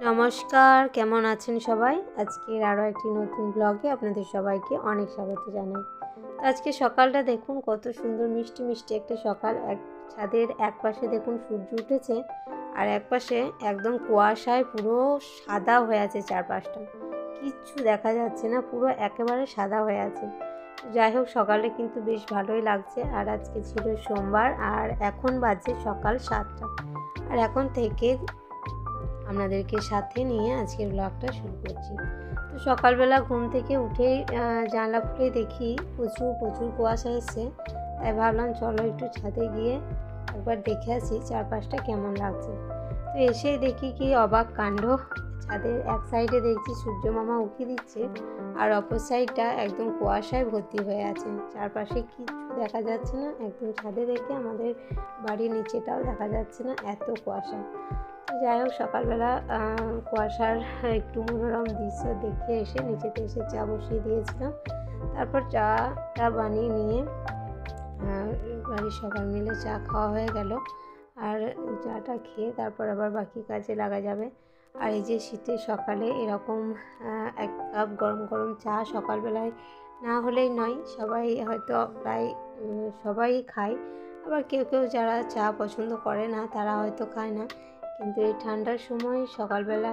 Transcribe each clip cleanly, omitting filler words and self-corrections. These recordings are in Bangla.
নমস্কার, কেমন আছেন সবাই? আজকের আরও একটি নতুন ব্লগে আপনাদের সবাইকে অনেক স্বাগত জানাই। তো আজকে সকালটা দেখুন কত সুন্দর মিষ্টি মিষ্টি একটা সকাল। ছাদের এক পাশে দেখুন সূর্য উঠেছে আর এক পাশে একদম কুয়াশায় পুরো সাদা হয়ে আছে চারপাশটা। কিচ্ছু দেখা যাচ্ছে না, পুরো একেবারে সাদা হয়ে আছে। যাই হোক, সকালে কিন্তু বেশ ভালোই লাগছে। আর আজকে ছিল সোমবার আর এখন বাজে সকাল 7টা। আর এখন থেকে আপনাদেরকে সাথে নিয়ে আজকের ব্লগটা শুরু করছি। তো সকালবেলা ঘুম থেকে উঠেই জানলা খুলেই দেখি প্রচুর প্রচুর কুয়াশা এসছে। তাই ভাবলাম চলো একটু ছাদে গিয়ে একবার দেখে আসি চারপাশটা কেমন লাগছে। তো এসেই দেখি কি অবাক কাণ্ড, ছাদের এক সাইডে দেখছি সূর্য মামা উঁকি দিচ্ছে আর অপর সাইডটা একদম কুয়াশায় ভর্তি হয়ে আছে। চারপাশে কিচ্ছু দেখা যাচ্ছে না, একদম ছাদে দেখে আমাদের বাড়ির নিচেটাও দেখা যাচ্ছে না, এত কুয়াশা। যাই হোক, সকালবেলা কুয়াশার একটু মনোরম দৃশ্য দেখে এসে নিচেতে এসে চা বসিয়ে দিয়েছিলাম। তারপর চাটা বানিয়ে নিয়ে বাড়ির সবাই মিলে চা খাওয়া হয়ে গেল। আর চাটা খেয়ে তারপর আবার বাকি কাজে লাগা যাবে। আর এই যে শীতের সকালে এরকম এক কাপ গরম গরম চা সকালবেলায় না হলেই নয়, সবাই হয়তো প্রায় সবাই খায়। আবার কেউ কেউ যারা চা পছন্দ করে না তারা হয়তো খায় না, কিন্তু এই ঠান্ডার সময় সকালবেলা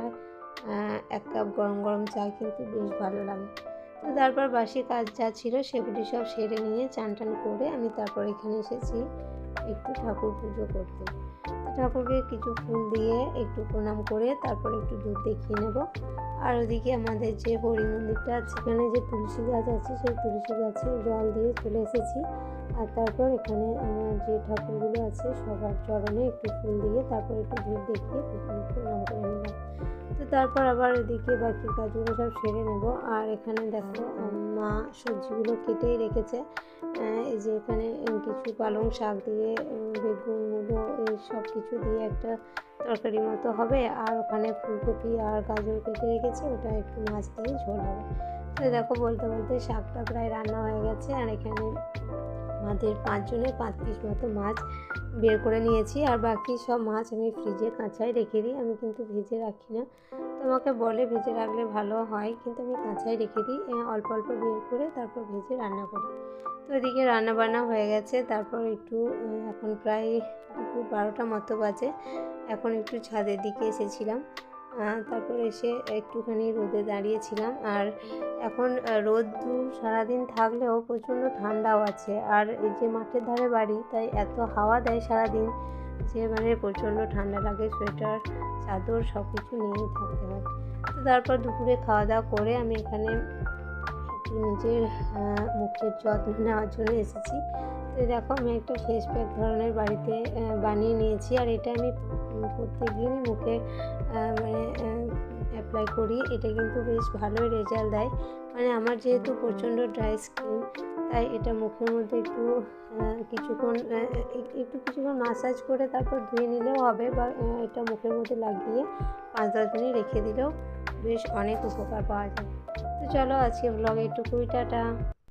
এক কাপ গরম গরম চা কিন্তু বেশ ভালো লাগে। তো তারপর বাসি কাজ যা ছিল সেগুলি সব সেরে নিয়ে চান টান করে আমি তারপর এখানে এসেছি একটু ঠাকুর পুজো করতে। তো ঠাকুরকে কিছু ফুল দিয়ে একটু প্রণাম করে তারপর একটু দুধ দেখিয়ে নেব। আর ওদিকে আমাদের যে হরি মন্দিরটা আছে, সেখানে যে তুলসী গাছ আছে সেই তুলসী গাছে জল দিয়ে চলে এসেছি। আর তারপর এখানে আমার যে ঠাকুরগুলো আছে সবার চরণে একটু ফুল দিয়ে তারপর একটু ধূপ দেখিয়ে প্রণাম করে নিলাম। তো তারপর আবার এদিকে বাকি কাজগুলো সব সেরে নেব। আর এখানে দেখো মা সবজিগুলো কেটেই রেখেছে। এই যে এখানে কিছু পালং শাক দিয়ে বেগুন মুলো এই সব কিছু দিয়ে একটা তরকারি মতো হবে। আর ওখানে ফুলকপি আর গাজর কেটে রেখেছি, ওটা একটু মাছ দিয়ে ঝোল হবে। তো দেখো বলতে বলতে শাকটা প্রায় রান্না হয়ে গেছে। আর এখানে আমাদের 5 জনের 5 পিস মতো মাছ বের করে নিয়েছি। আর বাকি সব মাছ আমি ফ্রিজে কাঁচায় রেখে দিই, আমি কিন্তু ভেজে রাখি না। তো আমাকে বলে ভেজে রাখলে ভালো হয়, কিন্তু আমি কাঁচায় রেখে দিই, অল্প অল্প বের করে তারপর ভেজে রান্না করি। তো এদিকে রান্নাবান্না হয়ে গেছে। তারপর একটু এখন প্রায় দুপুর 12টা মতো বাজে, এখন একটু ছাদের দিকে এসেছিলাম। তারপর এসে একটুখানি রোদে দাঁড়িয়েছিলাম। আর এখন রোদ্দুর সারাদিন থাকলেও প্রচণ্ড ঠান্ডাও আছে। আর এই যে মাঠের ধারে বাড়ি, তাই এত হাওয়া দেয় সারাদিন যে মানে প্রচণ্ড ঠান্ডা লাগে, সোয়েটার চাদর সব কিছু নিয়েই থাকতে হয়। তো তারপর দুপুরে খাওয়া দাওয়া করে আমি এখানে একটু নিজের মুখের যত্ন নেওয়ার জন্য এসেছি। তো দেখো আমি একটা ফেস প্যাক ধরনের বাড়িতে বানিয়ে নিয়েছি। আর এটা আমি প্রত্যেক দিনই মুখে মানে অ্যাপ্লাই করি। এটা কিন্তু বেশ ভালোই রেজাল্ট দেয়। মানে আমার যেহেতু প্রচণ্ড ড্রাই স্কিন, তাই এটা মুখের মধ্যে একটু কিছুক্ষণ মাসাজ করে তারপর ধুয়ে নিলেও হবে, বা এটা মুখের মধ্যে লাগিয়ে 5-10 মিনিট রেখে দিলেও বেশ অনেক উপকার পাওয়া যায়। তো চলো আজকে ব্লগে এটুকুই, টাটা।